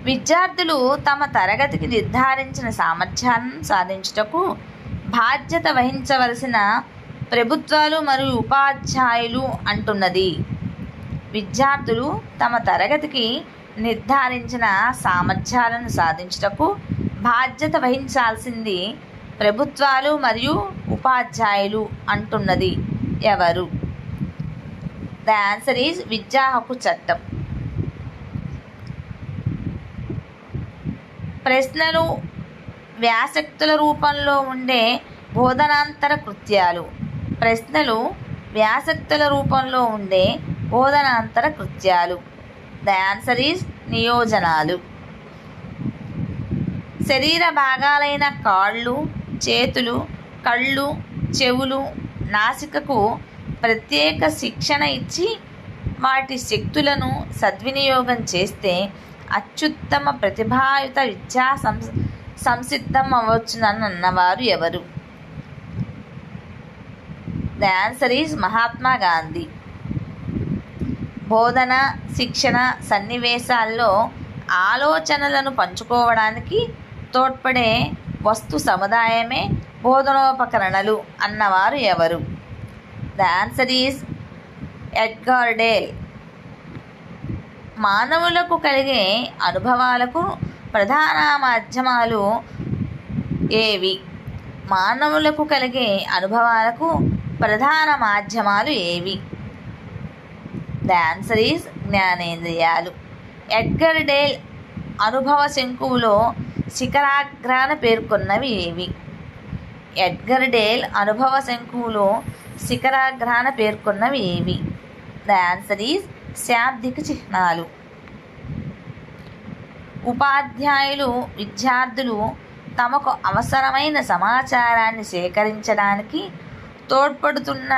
విద్యార్థులు తమ తరగతికి నిర్ధారించిన సామర్థ్యాలను సాధించుటకు బాధ్యత వహించవలసిన ప్రభుత్వాలు మరియు ఉపాధ్యాయులు అంటున్నది. విద్యార్థులు తమ తరగతికి నిర్ధారించిన సామర్థ్యాలను సాధించుటకు బాధ్యత వహించాల్సింది ప్రభుత్వాలు మరియు ఉపాధ్యాయులు అంటున్నది ఎవరు? ద ఆన్సర్ ఈజ్ విద్యా హక్కు చట్టం. ప్రశ్నలు వ్యాసక్తుల రూపంలో ఉండే బోధనాంతర కృత్యాలు. ప్రశ్నలు వ్యాసక్తుల రూపంలో ఉండే బోధనాంతర కృత్యాలు. ద ఆన్సర్ ఈజ్ నియోజనాలు. శరీర భాగాలైన కాళ్ళు, చేతులు, కళ్ళు, చెవులు, నాసికకు ప్రత్యేక శిక్షణ ఇచ్చి వాటి శక్తులను సద్వినియోగం చేస్తే అత్యుత్తమ ప్రతిభాయుత విద్యా సంసిద్ధం అవ్వచ్చునని అన్నవారు ఎవరు? The answer is Mahatma Gandhi. బోధన, శిక్షణ సన్నివేశాల్లో ఆలోచనలను పంచుకోవడానికి తోడ్పడే వస్తు సముదాయమే బోధనోపకరణలు అన్నవారు ఎవరు? The answer is Edgar Dale. మానవులకు కలిగే అనుభవాలకు ప్రధాన మాధ్యమాలు ఏవి? మానవులకు కలిగే అనుభవాలకు ప్రధాన మాధ్యమాలు ఏవి? ద ఆన్సర్ ఈజ్ జ్ఞానేంద్రియాలు. ఎడ్గర్ డేల్ అనుభవ శంకువులో శిఖరాగ్రాన పేర్కొన్నవి ఏవి? ఎడ్గర్ డేల్ అనుభవ శంకువులో శిఖరాగ్రాన పేర్కొన్నవి ఏవి? ద ఆన్సర్ ఈజ్ శాబ్దిక చిహ్నాలు. ఉపాధ్యాయులు విద్యార్థులు తమకు అవసరమైన సమాచారాన్ని సేకరించడానికి తోడ్పడుతున్న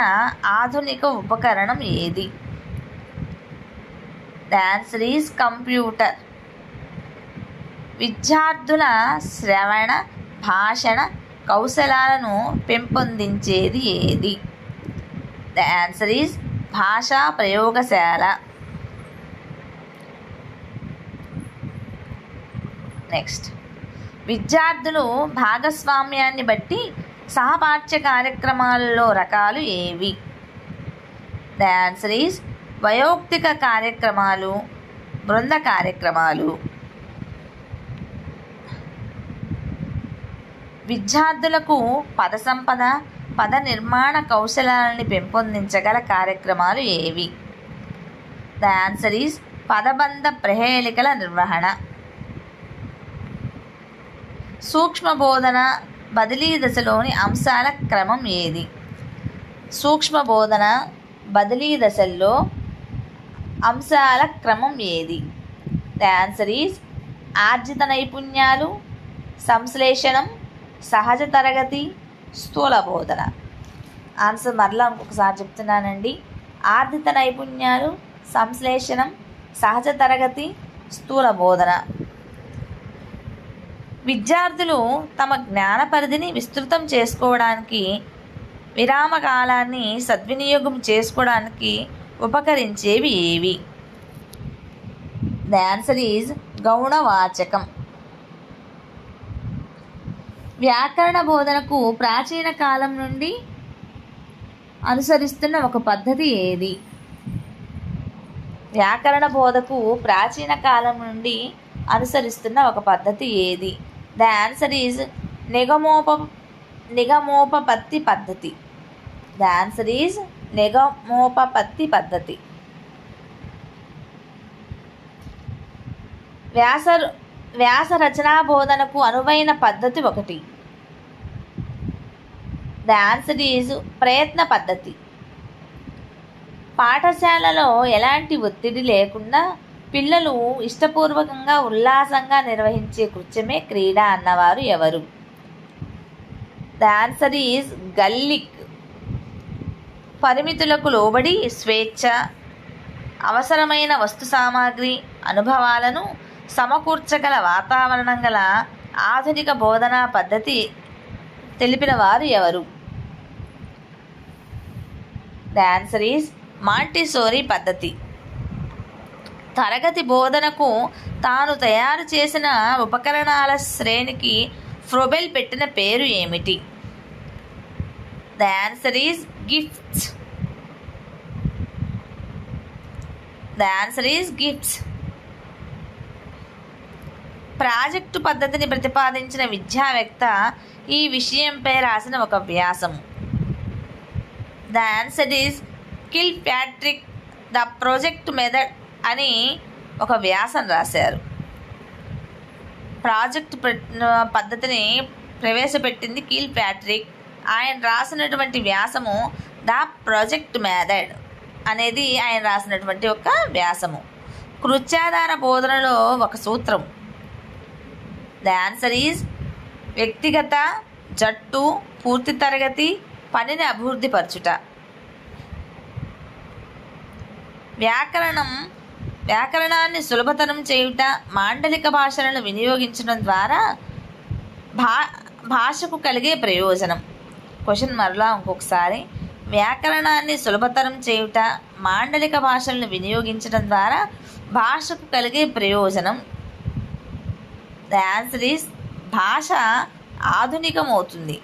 ఆధునిక ఉపకరణం ఏది? The answer is computer. విద్యార్థుల శ్రవణ, భాషణ కౌశలాలను పెంపొందించేది ఏది? ద ఆన్సర్ ఈజ్ భాషా ప్రయోగశాల. నెక్స్ట్, విద్యార్థులు భాగస్వామ్యాన్ని బట్టి సహపాఠ్య కార్యక్రమాలలో రకాలు ఏవి? ద ఆన్సర్ ఈజ్ వయోక్తిక కార్యక్రమాలు, బృంద కార్యక్రమాలు. విద్యార్థులకు పద సంపద, పద నిర్మాణ కౌశలాలని పెంపొందించగల కార్యక్రమాలు ఏవి? ద ఆన్సర్ ఈజ్ పదబంధ ప్రహేళికల నిర్వహణ. సూక్ష్మ బోధన బదిలీ దశలోని అంశాల క్రమం ఏది? సూక్ష్మ బోధన బదిలీ దశల్లో అంశాల క్రమం ఏది? ద ఆన్సర్ ఈజ్ ఆర్జిత నైపుణ్యాలు, సంశ్లేషణం, సహజ తరగతి, స్థూల బోధన. ఆన్సర్ మరలా ఇంకొకసారి చెప్తున్నానండి. ఆర్జిత నైపుణ్యాలు, సంశ్లేషణం, సహజ తరగతి, స్థూల బోధన. విద్యార్థులు తమ జ్ఞాన పరిధిని విస్తృతం చేసుకోవడానికి, విరామ కాలాన్ని సద్వినియోగం చేసుకోవడానికి ఉపకరించేవి ఏవి? ద ఆన్సర్ ఈజ్ గౌణవాచకం. వ్యాకరణ బోధనకు ప్రాచీన కాలం నుండి అనుసరిస్తున్న ఒక పద్ధతి ఏది? వ్యాకరణ బోధకు ప్రాచీన కాలం నుండి అనుసరిస్తున్న ఒక పద్ధతి ఏది? ద ఆన్సర్ ఈజ్ నిగమోపపత్తి పద్ధతి. ద ఆన్సర్ ఈజ్ నిగమోపపత్తి పద్ధతి. వ్యాస రచనా బోధనకు అనువైన పద్ధతి ఒకటి. ద ఆన్సర్ ఈజ్ ప్రయత్న పద్ధతి. పాఠశాలలో ఎలాంటి ఒత్తిడి లేకుండా పిల్లలు ఇష్టపూర్వకంగా ఉల్లాసంగా నిర్వహించే కృత్యమే క్రీడ అన్నవారు ఎవరు? The answer is gallic. పరిమితులకు లోబడి స్వేచ్ఛ, అవసరమైన వస్తు సామాగ్రి, అనుభవాలను సమకూర్చగల వాతావరణం గల ఆధునిక బోధనా పద్ధతి తెలిపిన వారు ఎవరు? ద ఆన్సర్ ఈజ్ మాంటిసోరీ పద్ధతి. తరగతి బోధనకు తాను తయారు చేసిన ఉపకరణాల శ్రేణికి ఫ్రోబెల్ పెట్టిన పేరు ఏమిటి? The answer is gifts. The answer is gifts. Project పద్ధతిని ప్రతిపాదించిన విద్యావేత్త ఈ విషయంపై రాసిన ఒక వ్యాసము. The answer is Kilpatrick. The project method అని ఒక వ్యాసం రాశారు. ప్రాజెక్ట్ పద్ధతిని ప్రవేశపెట్టింది కిల్ ప్యాట్రిక్. ఆయన రాసినటువంటి వ్యాసము ద ప్రాజెక్ట్ మెథడ్ అనేది ఆయన రాసినటువంటి ఒక వ్యాసము. కృత్యాధార బోధనలో ఒక సూత్రం. ద ఆన్సర్ ఈజ్ వ్యక్తిగత, జట్టు, పూర్తి తరగతి పనిని అభివృద్ధిపరచుట. వ్యాకరణాన్ని సులభతరం చేయుట, మాండలిక భాషలను వినియోగించడం ద్వారా భాషకు కలిగే ప్రయోజనం. క్వశ్చన్ మరలా ఇంకొకసారి. వ్యాకరణాన్ని సులభతరం చేయుట, మాండలిక భాషలను వినియోగించడం ద్వారా భాషకు కలిగే ప్రయోజనం. ద ఆన్సర్ ఈజ్ భాష ఆధునికమవుతుంది.